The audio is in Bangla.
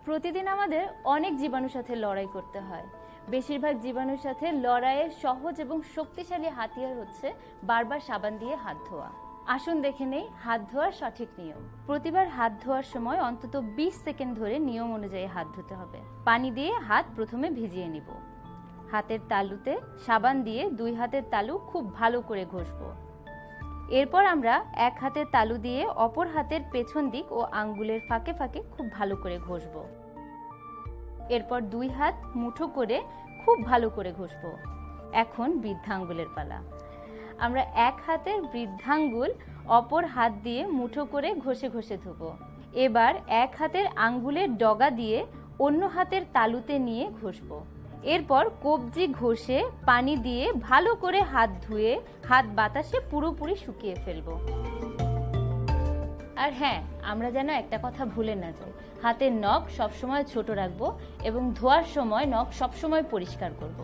প্রতিদিন আমাদের অনেক জীবাণুর সাথে লড়াই করতে হয়। বেশিরভাগ জীবাণুর সাথে লড়াইয়ের সহজ এবং শক্তিশালী হাতিয়ার হচ্ছে বারবার সাবান দিয়ে হাত ধোয়া। আসুন দেখে নেই হাত ধোয়ার সঠিক নিয়ম। প্রতিবার হাত ধোয়ার সময় অন্তত 20 সেকেন্ড ধরে নিয়ম অনুযায়ী হাত ধুতে হবে। পানি দিয়ে হাত প্রথমে ভিজিয়ে নিব। হাতের তালুতে সাবান দিয়ে 2 হাতের তালু খুব ভালো করে ঘষবো। এরপর আমরা এক হাতের তালু দিয়ে অপর হাতের পেছন দিক ও আঙ্গুলের ফাঁকে ফাঁকে খুব ভালো করে ঘষবো। এরপর 2 হাত মুঠো করে খুব ভালো করে ঘষবো। এখন বৃদ্ধাঙ্গুলের পালা। আমরা এক হাতের বৃদ্ধাঙ্গুল অপর হাত দিয়ে মুঠো করে ঘষে ঘষে ধুবো। এবার এক হাতের আঙ্গুলের ডগা দিয়ে অন্য হাতের তালুতে নিয়ে ঘষবো। এরপর কবজি ঘষে পানি দিয়ে ভালো করে হাত ধুয়ে হাত বাতাসে পুরোপুরি শুকিয়ে ফেলবো। আর হ্যাঁ, আমরা যেন একটা কথা ভুলে না যাই, হাতের নখ সবসময় ছোট রাখবো এবং ধোয়ার সময় নখ সবসময় পরিষ্কার করব।